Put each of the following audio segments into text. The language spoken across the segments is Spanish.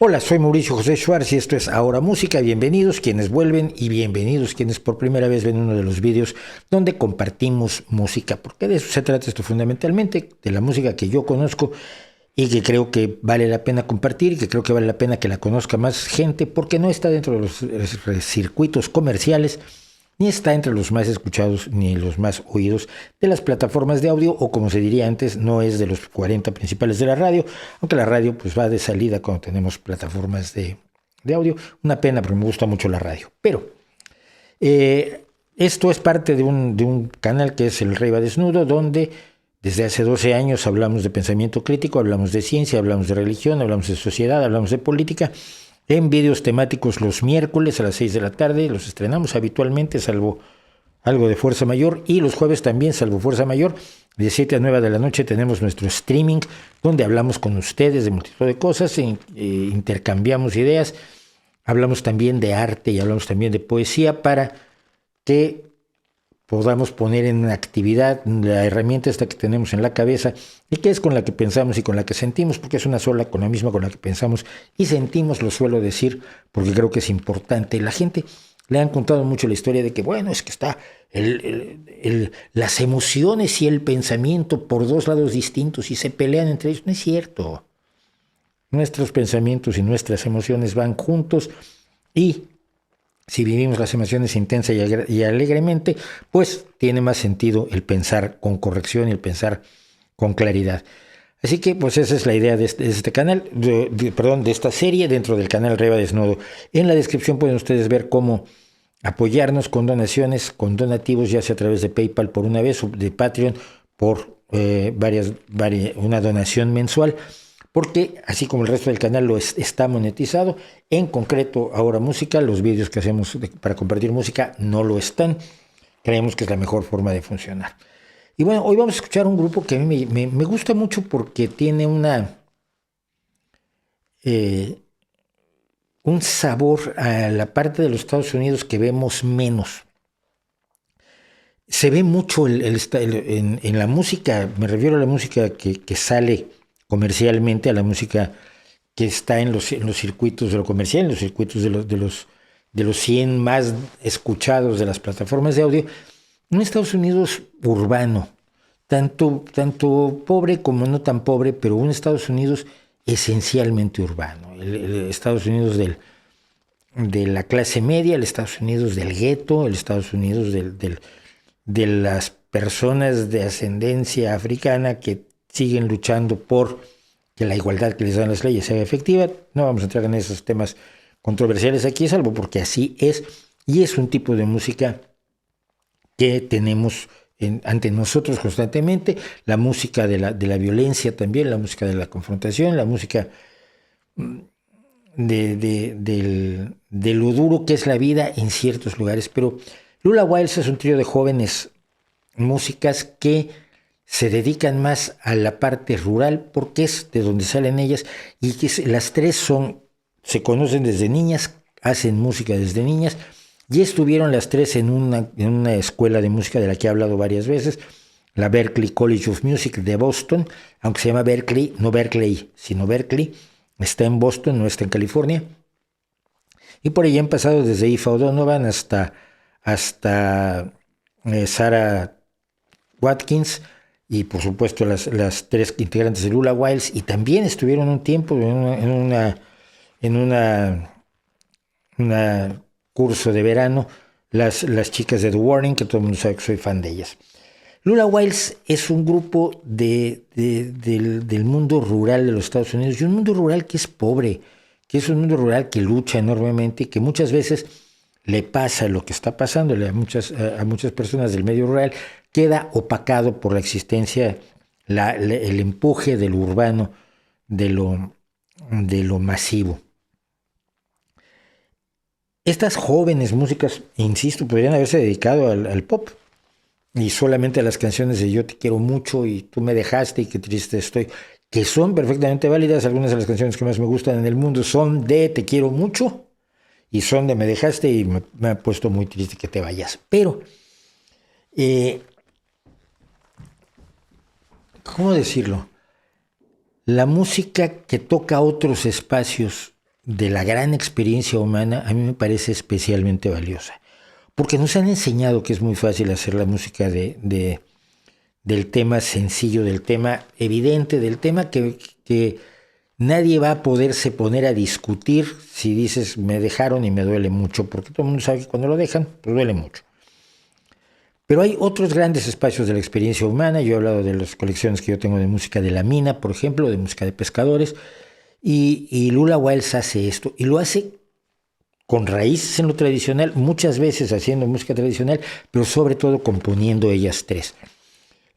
Hola, soy Mauricio José Schwartz y esto es Ahora Música. Bienvenidos quienes vuelven y bienvenidos quienes por primera vez ven uno de los vídeos donde compartimos música, porque de eso se trata esto fundamentalmente, de la música que yo conozco y que creo que vale la pena compartir, y que creo que vale la pena que la conozca más gente, porque no está dentro de los circuitos comerciales, ni está entre los más escuchados ni los más oídos de las plataformas de audio, o como se diría antes, no es de los 40 principales de la radio, aunque la radio pues va de salida cuando tenemos plataformas de audio. Una pena, porque me gusta mucho la radio. Pero esto es parte de un canal que es El Rey va Desnudo, donde desde hace 12 años hablamos de pensamiento crítico, hablamos de ciencia, hablamos de religión, hablamos de sociedad, hablamos de política, en vídeos temáticos los miércoles a las 6 de la tarde. Los estrenamos habitualmente, salvo algo de Fuerza Mayor, y los jueves también, salvo Fuerza Mayor, de 7 a 9 de la noche tenemos nuestro streaming, donde hablamos con ustedes de multitud de cosas, intercambiamos ideas, hablamos también de arte y hablamos también de poesía, para que podamos poner en actividad la herramienta esta que tenemos en la cabeza y que es con la que pensamos y con la que sentimos, porque es una sola, con la misma con la que pensamos y sentimos, lo suelo decir, porque creo que es importante. La gente le han contado mucho la historia de que, bueno, es que está las emociones y el pensamiento por dos lados distintos y se pelean entre ellos. No es cierto. Nuestros pensamientos y nuestras emociones van juntos, y si vivimos las emociones intensa y alegremente, pues tiene más sentido el pensar con corrección y el pensar con claridad. Así que pues esa es la idea de este canal, de esta serie dentro del canal Rey va Desnudo. En la descripción pueden ustedes ver cómo apoyarnos con donaciones, con donativos, ya sea a través de PayPal por una vez o de Patreon por una donación mensual, porque así como el resto del canal está monetizado, en concreto Ahora Música, los vídeos que hacemos para compartir música no lo están. Creemos que es la mejor forma de funcionar. Y bueno, hoy vamos a escuchar un grupo que a mí me gusta mucho, porque tiene un sabor a la parte de los Estados Unidos que vemos menos. Se ve mucho en la música, me refiero a la música que sale comercialmente, a la música que está en los circuitos de lo comercial, en los circuitos de los 100 más escuchados de las plataformas de audio. Un Estados Unidos urbano, tanto pobre como no tan pobre, pero un Estados Unidos esencialmente urbano. El Estados Unidos de la clase media, el Estados Unidos del gueto, el Estados Unidos de las personas de ascendencia africana que siguen luchando por que la igualdad que les dan las leyes sea efectiva. No vamos a entrar en esos temas controversiales aquí, salvo porque así es, y es un tipo de música que tenemos ante nosotros constantemente, la música de la violencia también, la música de la confrontación, la música de lo duro que es la vida en ciertos lugares. Pero Lula Wilds es un trío de jóvenes músicas que se dedican más a la parte rural, porque es de donde salen ellas, y que las tres se conocen desde niñas, hacen música desde niñas, y estuvieron las tres en una escuela de música de la que he hablado varias veces, la Berklee College of Music de Boston, aunque se llama Berklee, no Berkeley, sino Berklee. Está en Boston, no está en California. Y por ahí han pasado desde Aoife O'Donovan hasta Sarah Watkins, y por supuesto las tres integrantes de Lula Wilds, y también estuvieron un tiempo en una curso de verano las chicas de The Warning, que todo el mundo sabe que soy fan de ellas. Lula Wilds es un grupo del mundo rural de los Estados Unidos, y un mundo rural que es pobre, que es un mundo rural que lucha enormemente y que muchas veces le pasa lo que está pasándole a muchas personas del medio rural, queda opacado por la existencia, el empuje de lo urbano, de lo masivo. Estas jóvenes músicas, insisto, podrían haberse dedicado al pop y solamente a las canciones de Yo te quiero mucho y Tú me dejaste y Qué triste estoy, que son perfectamente válidas. Algunas de las canciones que más me gustan en el mundo son de Te quiero mucho y son de Me dejaste y me ha puesto muy triste que te vayas. Pero, ¿cómo decirlo? La música que toca otros espacios de la gran experiencia humana, a mí me parece especialmente valiosa. Porque nos han enseñado que es muy fácil hacer la música del tema sencillo, del tema evidente, del tema que nadie va a poderse poner a discutir si dices me dejaron y me duele mucho, porque todo el mundo sabe que cuando lo dejan, pues duele mucho. Pero hay otros grandes espacios de la experiencia humana. Yo he hablado de las colecciones que yo tengo de música de la mina, por ejemplo, de música de pescadores, y Lula Wiles hace esto, y lo hace con raíces en lo tradicional, muchas veces haciendo música tradicional, pero sobre todo componiendo ellas tres.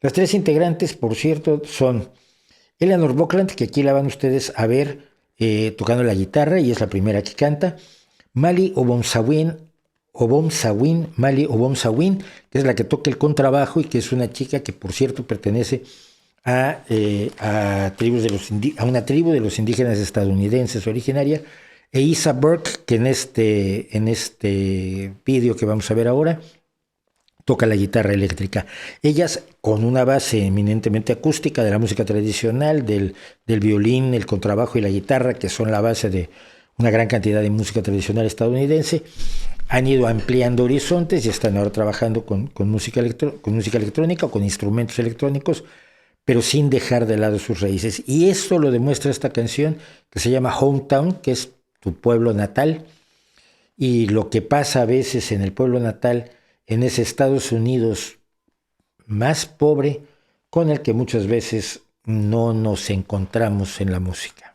Las tres integrantes, por cierto, son Eleanor Buckland, que aquí la van ustedes a ver tocando la guitarra, y es la primera que canta. Mali Obomsawin, que es la que toca el contrabajo y que es una chica que, por cierto, pertenece a una tribu de los indígenas estadounidenses originaria. E Isa Burke, que en este vídeo que vamos a ver ahora, toca la guitarra eléctrica. Ellas con una base eminentemente acústica de la música tradicional, del violín, el contrabajo y la guitarra, que son la base de una gran cantidad de música tradicional estadounidense, han ido ampliando horizontes y están ahora trabajando con música electrónica o con instrumentos electrónicos, pero sin dejar de lado sus raíces. Y esto lo demuestra esta canción que se llama Hometown, que es tu pueblo natal, y lo que pasa a veces en el pueblo natal, en ese Estados Unidos más pobre, con el que muchas veces no nos encontramos en la música.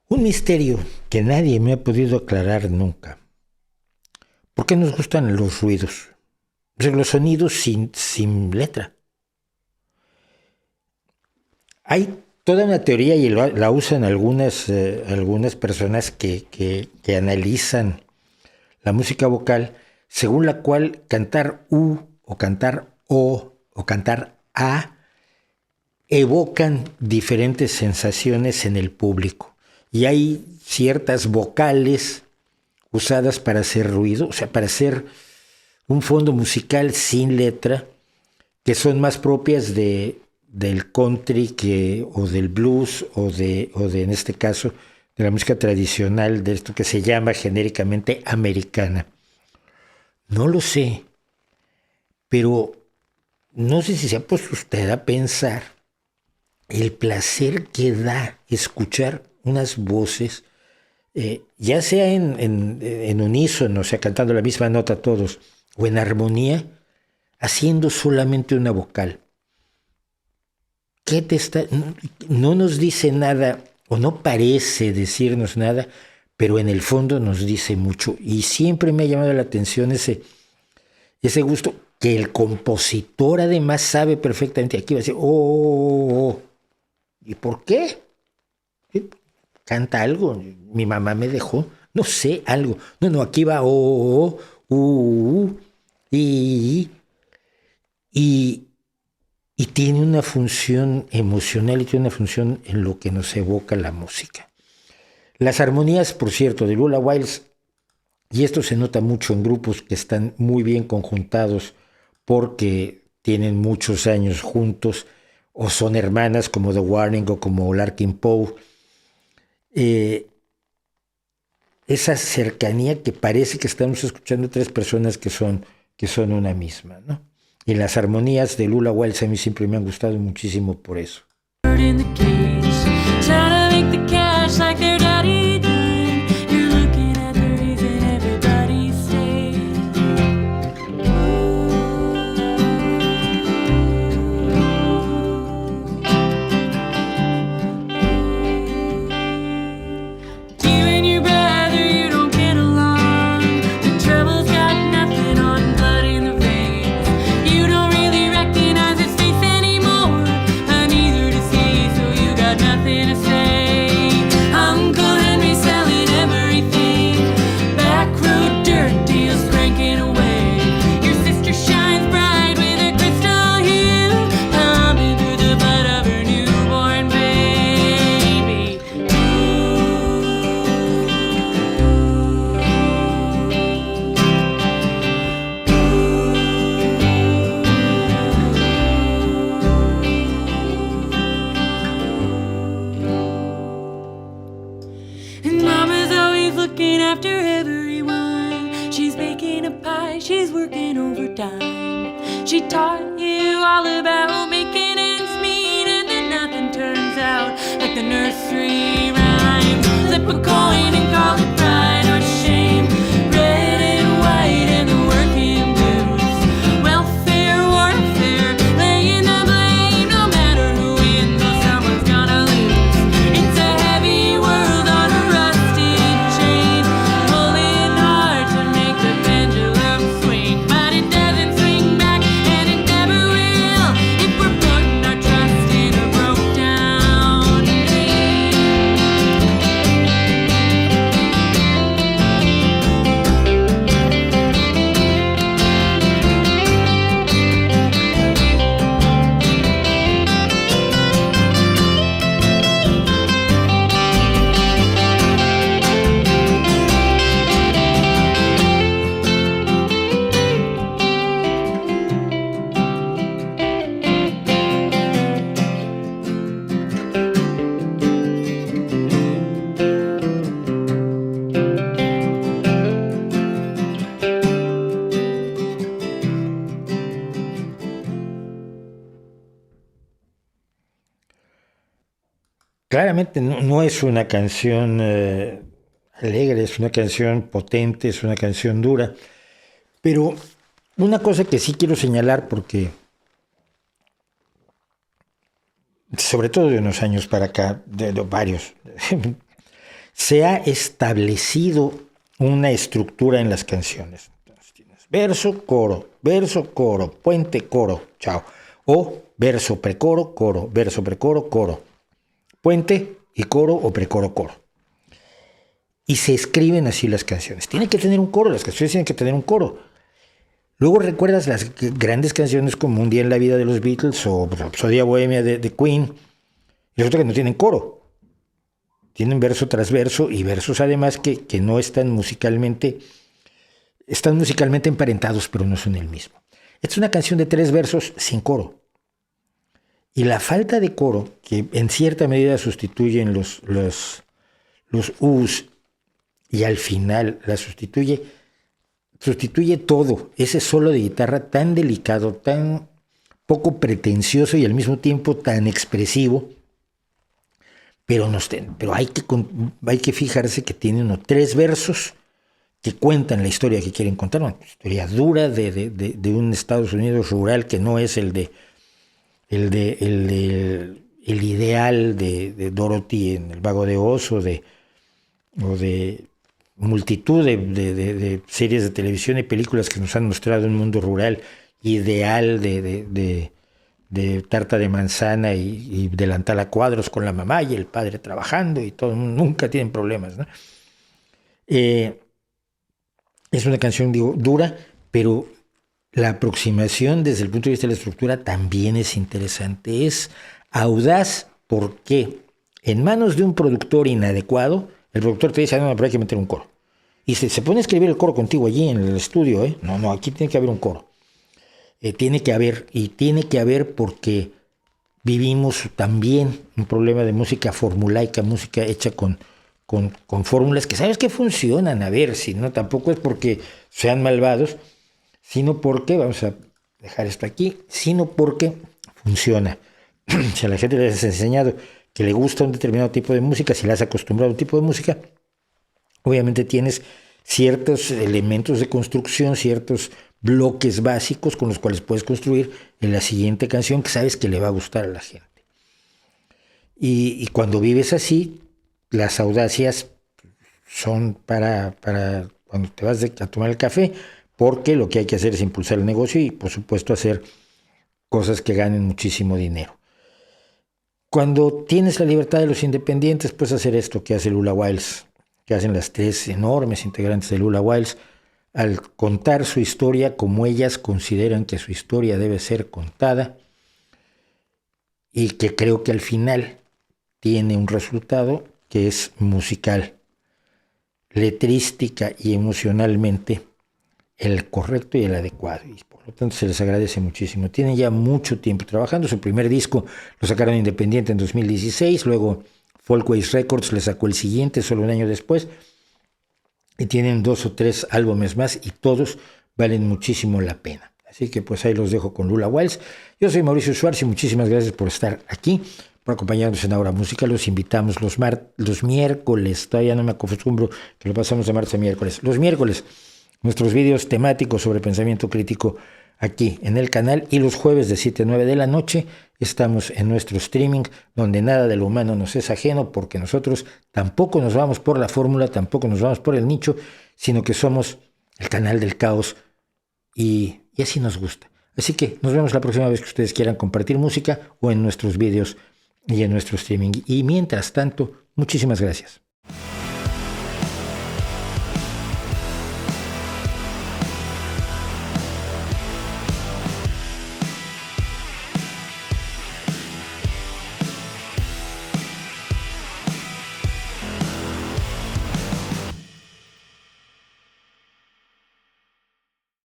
Un misterio que nadie me ha podido aclarar nunca. ¿Por qué nos gustan los ruidos? O sea, los sonidos sin letra. Hay toda una teoría, y la usan algunas personas que analizan la música vocal, según la cual cantar U o cantar O o cantar A evocan diferentes sensaciones en el público. Y hay ciertas vocales usadas para hacer ruido, o sea, para hacer un fondo musical sin letra, que son más propias del country o del blues o de, en este caso, de la música tradicional, de esto que se llama genéricamente americana. No lo sé, pero no sé si se ha puesto usted a pensar el placer que da escuchar unas voces, ya sea en unísono, o sea, cantando la misma nota todos, o en armonía, haciendo solamente una vocal. No nos dice nada, o no parece decirnos nada, pero en el fondo nos dice mucho. Y siempre me ha llamado la atención ese gusto, que el compositor además sabe perfectamente. Aquí va a decir, ¿Y por qué? Canta algo, mi mamá me dejó, no sé, algo. No, aquí va y, y, y tiene una función emocional y tiene una función en lo que nos evoca la música. Las armonías, por cierto, de Lula Wiles, y esto se nota mucho en grupos que están muy bien conjuntados porque tienen muchos años juntos, o son hermanas como The Warning o como Larkin Poe, esa cercanía que parece que estamos escuchando tres personas que son una misma, ¿no? Y las armonías de Lula Wiles a mí siempre me han gustado muchísimo por eso. Claramente no es una canción alegre, es una canción potente, es una canción dura, pero una cosa que sí quiero señalar porque, sobre todo de unos años para acá, de varios, se ha establecido una estructura en las canciones. Entonces, tienes verso, coro, puente, coro, chao. O verso, precoro, coro, verso, precoro, coro. Puente y coro o precoro, coro. Y se escriben así las canciones. Tienen que tener un coro, las canciones tienen que tener un coro. Luego recuerdas las grandes canciones como Un día en la vida de los Beatles o Rapsodia Bohemia de Queen. Y resulta que no tienen coro. Tienen verso tras verso y versos además que no están musicalmente emparentados, pero no son el mismo. Esta es una canción de 3 versos sin coro. Y la falta de coro, que en cierta medida sustituyen los U's y al final la sustituye todo. Ese solo de guitarra tan delicado, tan poco pretencioso y al mismo tiempo tan expresivo. Pero hay que fijarse que tiene 3 versos que cuentan la historia que quieren contar. Una historia dura de un Estados Unidos rural que no es el ideal de Dorothy en El Mago de Oz o de multitud de series de televisión y películas que nos han mostrado un mundo rural ideal de de tarta de manzana y delantal a cuadros con la mamá y el padre trabajando y todo, nunca tienen problemas, ¿no? Eh, es una canción, digo, dura, pero la aproximación desde el punto de vista de la estructura también es interesante. Es audaz porque en manos de un productor inadecuado, el productor te dice, no, pero hay que meter un coro. Y se pone a escribir el coro contigo allí en el estudio, ¿eh? No, aquí tiene que haber un coro. Tiene que haber porque vivimos también un problema de música formulaica, música hecha con fórmulas que sabes que funcionan, a ver, si no, tampoco es porque sean malvados, sino porque, vamos a dejar esto aquí, sino porque funciona. Si a la gente les has enseñado que le gusta un determinado tipo de música, si le has acostumbrado a un tipo de música, obviamente tienes ciertos elementos de construcción, ciertos bloques básicos con los cuales puedes construir en la siguiente canción que sabes que le va a gustar a la gente. Y cuando vives así, las audacias son para cuando te vas a tomar el café, porque lo que hay que hacer es impulsar el negocio y, por supuesto, hacer cosas que ganen muchísimo dinero. Cuando tienes la libertad de los independientes, puedes hacer esto que hace Lula Wiles, que hacen las tres enormes integrantes de Lula Wiles, al contar su historia como ellas consideran que su historia debe ser contada, y que creo que al final tiene un resultado que es musical, letrística y emocionalmente el correcto y el adecuado. Y por lo tanto se les agradece muchísimo. Tienen ya mucho tiempo trabajando. Su primer disco lo sacaron independiente en 2016, luego Folkways Records le sacó el siguiente solo un año después, y tienen 2 o 3 álbumes más y todos valen muchísimo la pena. Así que pues ahí los dejo con Lula Wiles. Yo soy Mauricio Suárez y muchísimas gracias por estar aquí, por acompañarnos en Ahora Música. Los invitamos los miércoles, todavía no me acostumbro que lo pasamos de martes a miércoles. Los miércoles, nuestros vídeos temáticos sobre pensamiento crítico aquí en el canal, y los jueves de 7 a 9 de la noche estamos en nuestro streaming, donde nada de lo humano nos es ajeno, porque nosotros tampoco nos vamos por la fórmula, tampoco nos vamos por el nicho, sino que somos el canal del caos y así nos gusta. Así que nos vemos la próxima vez que ustedes quieran compartir música o en nuestros vídeos y en nuestro streaming. Y mientras tanto, muchísimas gracias.